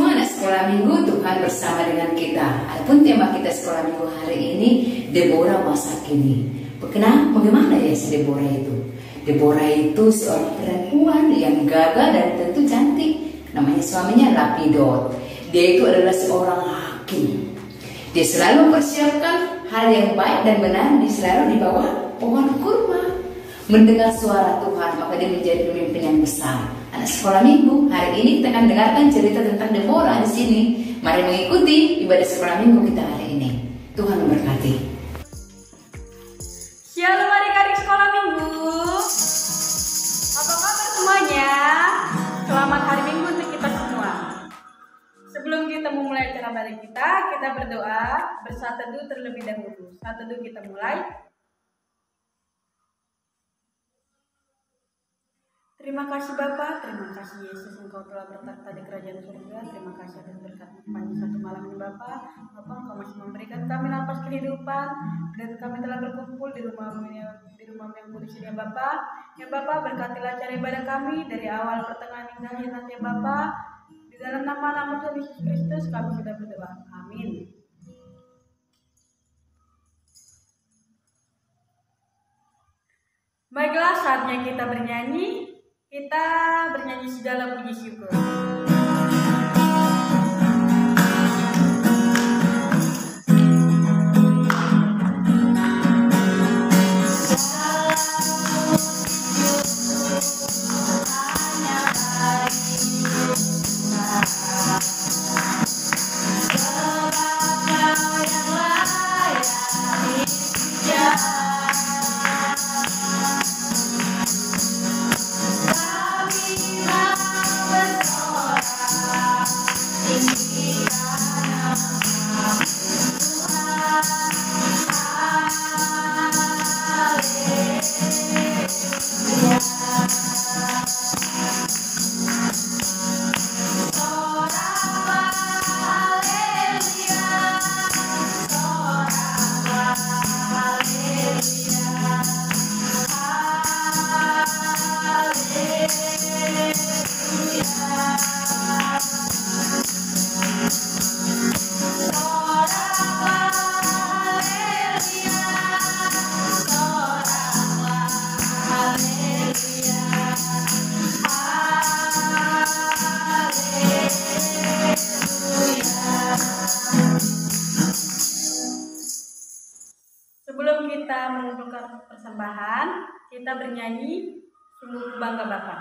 semua anak sekolah minggu, Tuhan bersama dengan kita. Adapun tema kita sekolah minggu hari ini, Deborah masa kini. Bagaimana ya si Deborah itu? Deborah itu seorang perempuan yang gagah dan tentu cantik. Namanya suaminya Lapidot. Dia itu adalah seorang hakim. Dia selalu mempersiapkan hal yang baik dan benar. Dia selalu di bawah pohon kurma, mendengar suara Tuhan, maka dia menjadi pemimpin yang besar. Anak sekolah minggu, hari ini kita akan dengarkan cerita tentang Deborah di sini. Mari mengikuti ibadah sekolah minggu kita hari ini. Tuhan memberkati. Shalom adik-adik sekolah minggu. Apa kabar semuanya? Selamat hari minggu untuk kita semua. Sebelum kita memulai acara balik kita berdoa bersaat teduh terlebih dahulu. Saat teduh kita mulai. Terima kasih Bapa, terima kasih Yesus, Engkau telah bertakhta di kerajaan surga. Terima kasih atas berkat panjang satu malam ini Bapa. Engkau masih memberikan kami napas kehidupan dan kami telah berkumpul di rumah yang kudus ini ya Bapa. Ya Bapa, berkatilah acara ibadah kami dari awal pertengahan hingga akhir nanti ya Bapa. Di dalam nama Tuhan Yesus Kristus kami sudah berdoa. Amin. Baiklah, saatnya kita bernyanyi. Kita bernyanyi segala puji syukur. Sebelum kita mengumpulkan persembahan, kita bernyanyi Sungguh Bangga Bapa.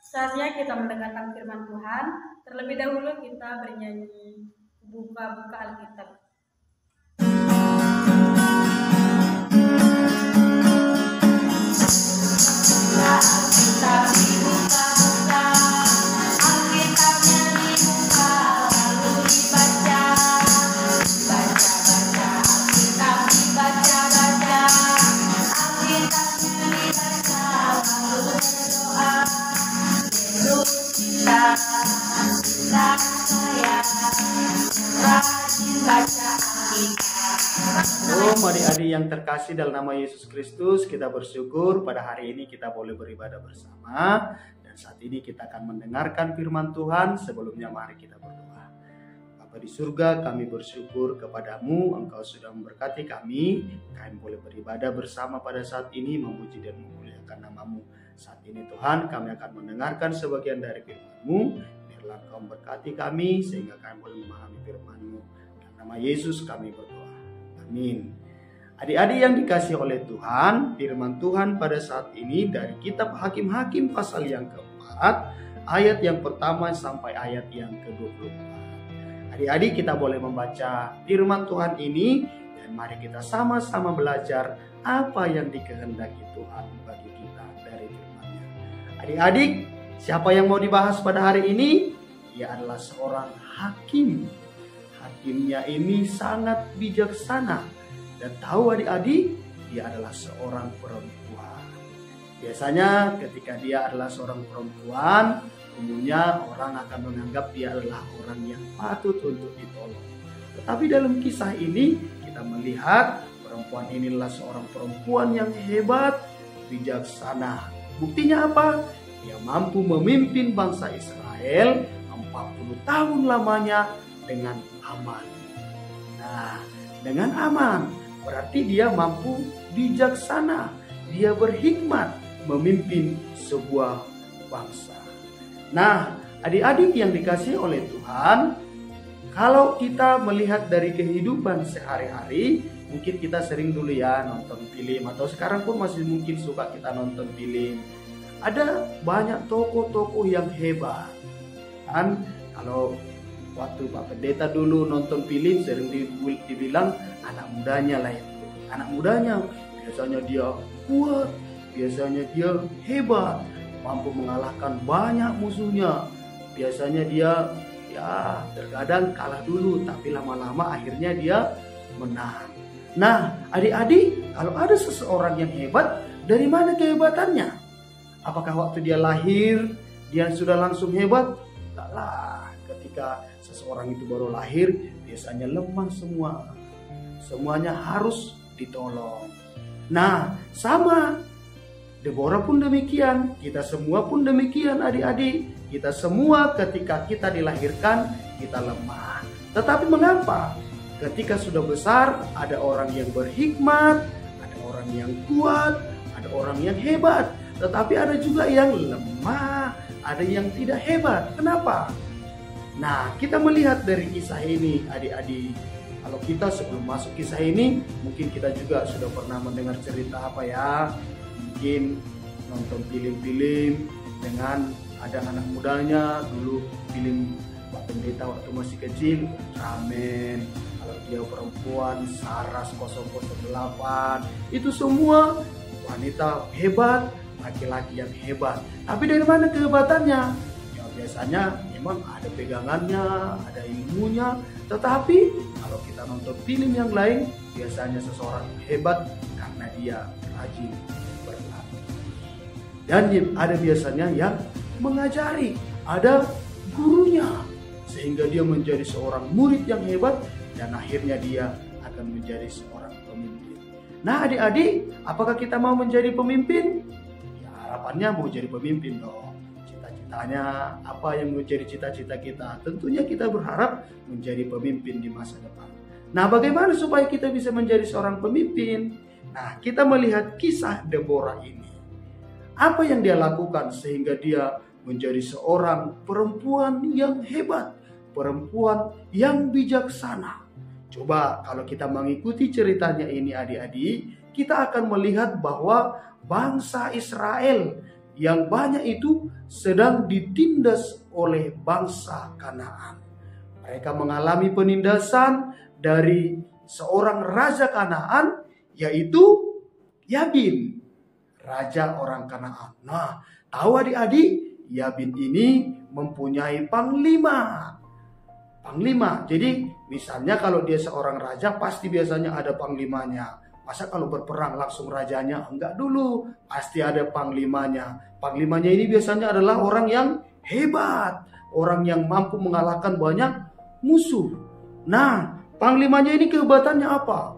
Saatnya kita mendengarkan firman Tuhan. Terlebih dahulu kita bernyanyi Buka-buka Alkitab. Alkitab dibuka-buka, Alkitabnya dibuka lalu dibaca, baca-baca, Alkitab dibaca-baca, Alkitabnya dibaca lalu berdoa. Terus kita saya rajin baca yang terkasih dalam nama Yesus Kristus, kita bersyukur pada hari ini kita boleh beribadah bersama. Dan saat ini kita akan mendengarkan firman Tuhan. Sebelumnya mari kita berdoa. Bapa di surga, kami bersyukur kepadamu, Engkau sudah memberkati kami. Kami boleh beribadah bersama pada saat ini, memuji dan memuliakan nama-Mu. Saat ini Tuhan, kami akan mendengarkan sebagian dari firman-Mu. Biarlah Engkau memberkati kami sehingga kami boleh memahami firman-Mu. Dalam nama Yesus kami berdoa. Amin. Adik-adik yang dikasihi oleh Tuhan, firman Tuhan pada saat ini dari kitab Hakim-Hakim pasal yang keempat, ayat yang pertama sampai ayat yang ke-24. Adik-adik, kita boleh membaca firman Tuhan ini dan mari kita sama-sama belajar apa yang dikehendaki Tuhan bagi kita dari firman-Nya. Adik-adik, siapa yang mau dibahas pada hari ini? Ia adalah seorang hakim. Hakimnya ini sangat bijaksana. Dan tahu adik-adik, dia adalah seorang perempuan. Biasanya ketika dia adalah seorang perempuan, umumnya orang akan menganggap dia adalah orang yang patut untuk ditolong. Tetapi dalam kisah ini, kita melihat perempuan ini adalah seorang perempuan yang hebat, bijaksana. Buktinya apa? Dia mampu memimpin bangsa Israel 40 tahun lamanya dengan aman. Nah, dengan aman berarti dia mampu bijaksana, dia berhikmat memimpin sebuah bangsa. Nah, adik-adik yang dikasihi oleh Tuhan, kalau kita melihat dari kehidupan sehari-hari, mungkin kita sering dulu ya nonton film, atau sekarang pun masih mungkin suka kita nonton film. Ada banyak tokoh-tokoh yang hebat. Kan kalau waktu Pak Pendeta dulu nonton film sering dibilang anak mudanya lah itu. Anak mudanya biasanya dia kuat, biasanya dia hebat, mampu mengalahkan banyak musuhnya. Biasanya dia ya terkadang kalah dulu, tapi lama-lama akhirnya dia menang. Nah, adik-adik, kalau ada seseorang yang hebat, dari mana kehebatannya? Apakah waktu dia lahir dia sudah langsung hebat? Enggaklah. Ketika seseorang itu baru lahir, biasanya lemah semua. Semuanya harus ditolong. Nah, sama Deborah pun demikian. Kita semua pun demikian adik-adik. Kita semua ketika kita dilahirkan, kita lemah. Tetapi mengapa? Ketika sudah besar, ada orang yang berhikmat, ada orang yang kuat, ada orang yang hebat. Tetapi ada juga yang lemah, ada yang tidak hebat. Kenapa? Nah, kita melihat dari kisah ini adik-adik. Kalau kita sebelum masuk kisah ini, mungkin kita juga sudah pernah mendengar cerita apa ya. Mungkin nonton film-film dengan ada anak mudanya. Dulu film Pak Pendeta waktu masih kecil, Ultraman. Kalau dia perempuan, Saras 008. Itu semua wanita hebat, laki-laki yang hebat. Tapi dari mana kehebatannya? Biasanya memang ada pegangannya, ada ilmunya. Tetapi kalau kita nonton film yang lain, biasanya seseorang hebat karena dia rajin berlatih. Dan ada biasanya yang mengajari, ada gurunya. Sehingga dia menjadi seorang murid yang hebat dan akhirnya dia akan menjadi seorang pemimpin. Nah adik-adik, apakah kita mau menjadi pemimpin? Ya, harapannya mau jadi pemimpin dong. Tanya apa yang menjadi cita-cita kita. Tentunya kita berharap menjadi pemimpin di masa depan. Nah, bagaimana supaya kita bisa menjadi seorang pemimpin? Nah, kita melihat kisah Deborah ini. Apa yang dia lakukan sehingga dia menjadi seorang perempuan yang hebat, perempuan yang bijaksana. Coba kalau kita mengikuti ceritanya ini adik-adik, kita akan melihat bahwa bangsa Israel yang banyak itu sedang ditindas oleh bangsa Kanaan. Mereka mengalami penindasan dari seorang raja Kanaan, yaitu Yabin, raja orang Kanaan. Nah, tahu adik-adik, Yabin ini mempunyai panglima. Jadi misalnya kalau dia seorang raja, pasti biasanya ada panglimanya. Masa kalau berperang langsung rajanya? Enggak dulu, pasti ada panglimanya. Panglimanya ini biasanya adalah orang yang hebat, orang yang mampu mengalahkan banyak musuh. Nah, panglimanya ini kehebatannya apa?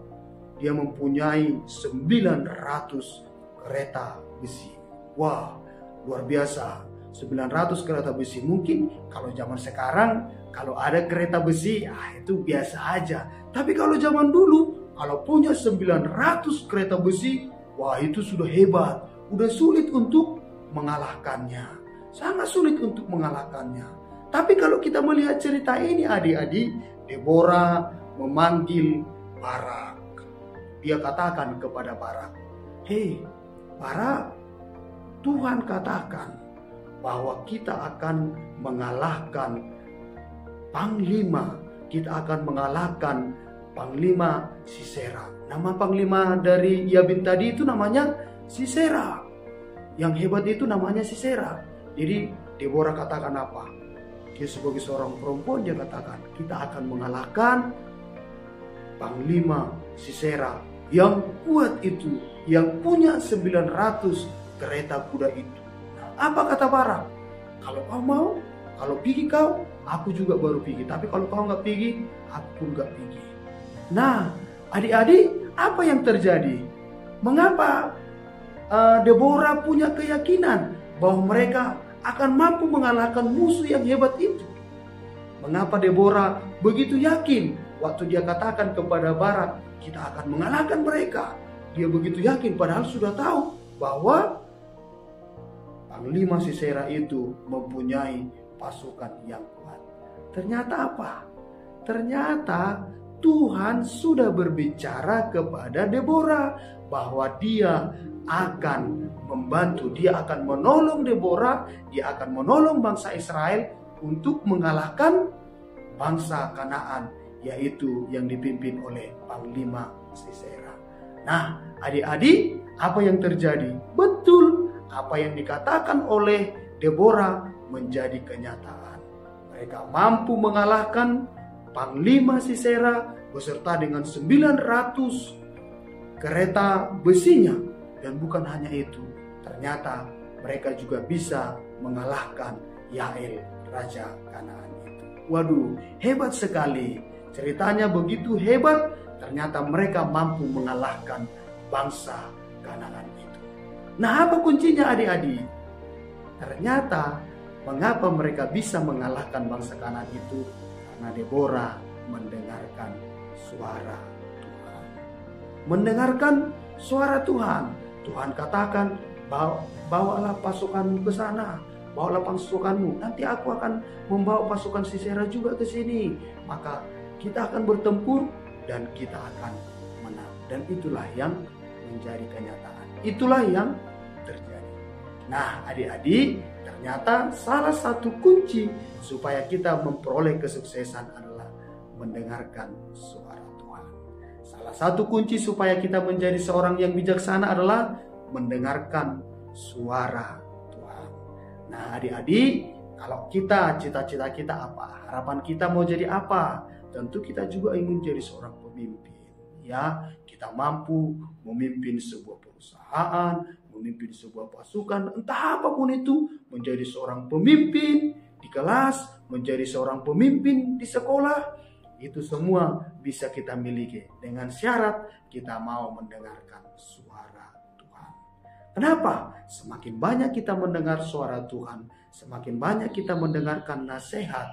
dia mempunyai 900 kereta besi. Wah, luar biasa. 900 kereta besi. Mungkin kalau zaman sekarang kalau ada kereta besi itu biasa aja. Tapi kalau zaman dulu kalau punya 900 kereta besi, wah itu sudah hebat. Udah sulit untuk mengalahkannya. Sangat sulit untuk mengalahkannya. Tapi kalau kita melihat cerita ini adik-adik, Deborah memanggil Barak. Dia katakan kepada Barak, "Hei Barak, Tuhan katakan bahwa kita akan mengalahkan Panglima. Kita akan mengalahkan Panglima Sisera." Nama Panglima dari Yabin tadi itu namanya Sisera. Yang hebat itu namanya Sisera. Jadi Deborah katakan apa? Dia sebagai seorang perempuan, dia katakan, kita akan mengalahkan Panglima Sisera yang kuat itu, yang punya 900 kereta kuda itu. Apa kata Barak? Kalau kau mau, kalau pergi kau, aku juga baru pergi. Tapi kalau kau nggak pergi, aku pun nggak pergi. Nah, adik-adik, apa yang terjadi? Mengapa Deborah punya keyakinan bahwa mereka akan mampu mengalahkan musuh yang hebat itu? Mengapa Deborah begitu yakin waktu dia katakan kepada Barak, kita akan mengalahkan mereka? Dia begitu yakin padahal sudah tahu bahwa Panglima Sisera itu mempunyai pasukan yang kuat. Ternyata apa? Ternyata Tuhan sudah berbicara kepada Deborah bahwa dia akan membantu, dia akan menolong Deborah, dia akan menolong bangsa Israel untuk mengalahkan bangsa Kanaan, yaitu yang dipimpin oleh Panglima Sisera. Nah, adik-adik, apa yang terjadi? Betul, apa yang dikatakan oleh Deborah menjadi kenyataan. Mereka mampu mengalahkan Panglima Sisera beserta dengan 900 kereta besinya. Dan bukan hanya itu, ternyata mereka juga bisa mengalahkan Yael, Raja Kanaan itu. Waduh, hebat sekali. Ceritanya begitu hebat, ternyata mereka mampu mengalahkan bangsa Kanaan itu. Nah, apa kuncinya adik-adik? Ternyata mengapa mereka bisa mengalahkan bangsa Kanaan itu? Karena Deborah mendengarkan suara Tuhan. Mendengarkan suara Tuhan. Tuhan katakan, bawalah pasukanmu ke sana, bawalah pasukanmu. Nanti aku akan membawa pasukan Sisera juga ke sini. Maka kita akan bertempur dan kita akan menang. Dan itulah yang menjadi kenyataan. Itulah yang terjadi. Nah, adik-adik, ternyata salah satu kunci supaya kita memperoleh kesuksesan adalah mendengarkan suara Tuhan. Salah satu kunci supaya kita menjadi seorang yang bijaksana adalah mendengarkan suara Tuhan. Nah, adik-adik, kalau kita cita-cita kita apa? Harapan kita mau jadi apa? Tentu kita juga ingin jadi seorang pemimpin. Ya, kita mampu memimpin sebuah perusahaan, memimpin sebuah pasukan, entah apapun itu, menjadi seorang pemimpin di kelas, menjadi seorang pemimpin di sekolah. Itu semua bisa kita miliki dengan syarat kita mau mendengarkan suara Tuhan. Kenapa? Semakin banyak kita mendengar suara Tuhan, semakin banyak kita mendengarkan nasihat,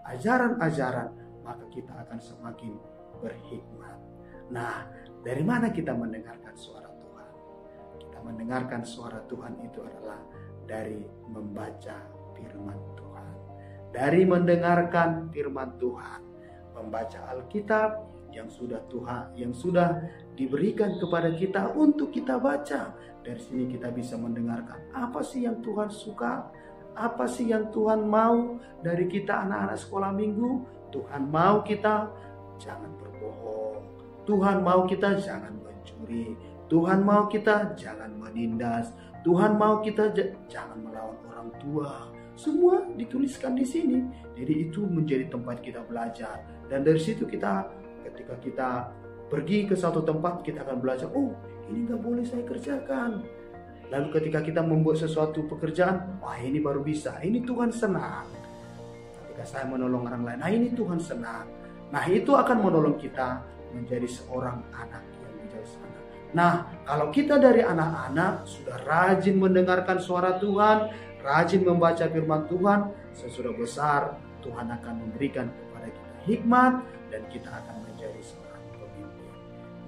ajaran-ajaran, maka kita akan semakin berhikmat. Nah, dari mana kita mendengarkan suara Tuhan? Kita mendengarkan suara Tuhan itu adalah dari membaca firman Tuhan. Dari mendengarkan firman Tuhan. Membaca Alkitab yang sudah diberikan kepada kita untuk kita baca. Dari sini kita bisa mendengarkan apa sih yang Tuhan suka, apa sih yang Tuhan mau dari kita anak-anak sekolah minggu. Tuhan mau kita jangan berbohong, Tuhan mau kita jangan mencuri, Tuhan mau kita jangan menindas, Tuhan mau kita jangan melawan orang tua. Semua dituliskan di sini. Jadi itu menjadi tempat kita belajar. Dan dari situ ketika kita pergi ke satu tempat, kita akan belajar, oh ini gak boleh saya kerjakan. Lalu ketika kita membuat sesuatu pekerjaan, wah ini baru bisa, ini Tuhan senang. Ketika saya menolong orang lain, nah ini Tuhan senang. Nah itu akan menolong kita menjadi seorang anak yang Nah, kalau kita dari anak-anak sudah rajin mendengarkan suara Tuhan, rajin membaca firman Tuhan, sesudah besar Tuhan akan memberikan kepada kita hikmat dan kita akan menjadi seorang pemimpin.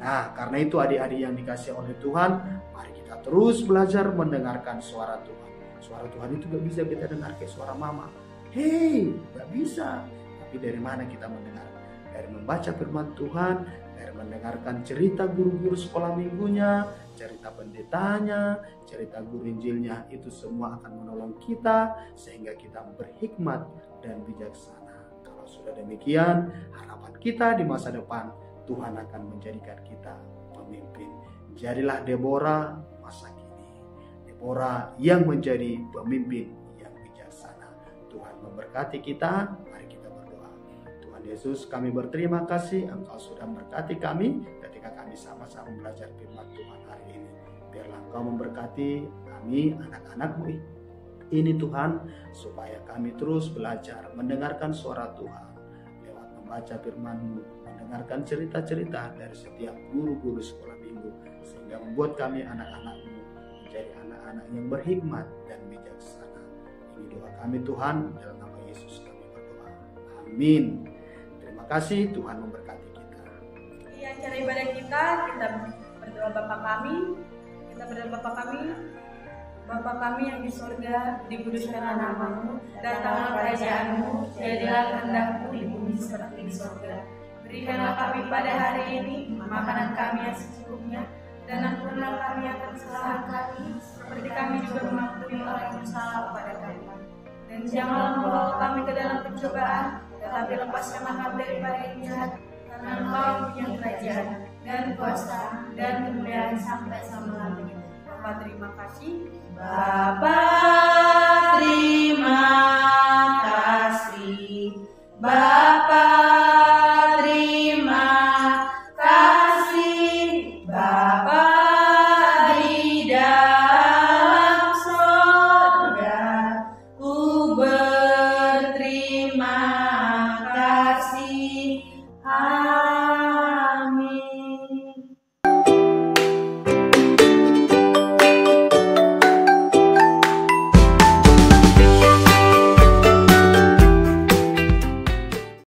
Nah, karena itu adik-adik yang dikasihi oleh Tuhan, mari kita terus belajar mendengarkan suara Tuhan. Suara Tuhan itu gak bisa kita dengar kayak suara mama. Hei, gak bisa. Tapi dari mana kita mendengar? Dari membaca firman Tuhan, dari mendengarkan cerita guru-guru sekolah minggunya, cerita pendetanya, cerita guru Injilnya, itu semua akan menolong kita sehingga kita berhikmat dan bijaksana. Kalau sudah demikian, harapan kita di masa depan, Tuhan akan menjadikan kita pemimpin. Jadilah Deborah masa kini. Deborah yang menjadi pemimpin yang bijaksana. Tuhan memberkati kita. Mari kita berdoa. Tuhan Yesus, kami berterima kasih Engkau sudah memberkati kami ketika kami sama-sama belajar firman Tuhan hari ini. Biarlah Engkau memberkati kami anak-anak-Mu ini Tuhan, supaya kami terus belajar mendengarkan suara Tuhan lewat membaca firman-Mu, mendengarkan cerita-cerita dari setiap guru-guru sekolah minggu, sehingga membuat kami anak-anak-Mu menjadi anak-anak yang berhikmat dan bijaksana. Ini doa kami Tuhan, dalam nama Yesus kami berdoa. Amin. Terima kasih, Tuhan memberkati kita. Iya, cara ibadah kita berdoa Bapa kami. Kita berdoa Bapa kami. Bapa kami yang di surga, dikuduskanlah nama-Mu, datanglah kerajaan-Mu, jadilah kehendak-Mu di bumi seperti di surga. Berikanlah kami pada hari ini makanan kami yang secukupnya, dan ampunilah kami akan kesalahan kami, seperti kami juga mengampuni orang yang bersalah kepada kami. Dan janganlah membawa kami ke dalam pencobaan, tetapi lepaskanlah kami daripada yang jahat, karena Engkau punya kerajaan dan kuasa dan kemuliaan sampai selama-lamanya. Bapa terima kasih. Bapa terima kasih. Bapa terima kasih. Bapa di dalam surga, ku berterima kasih.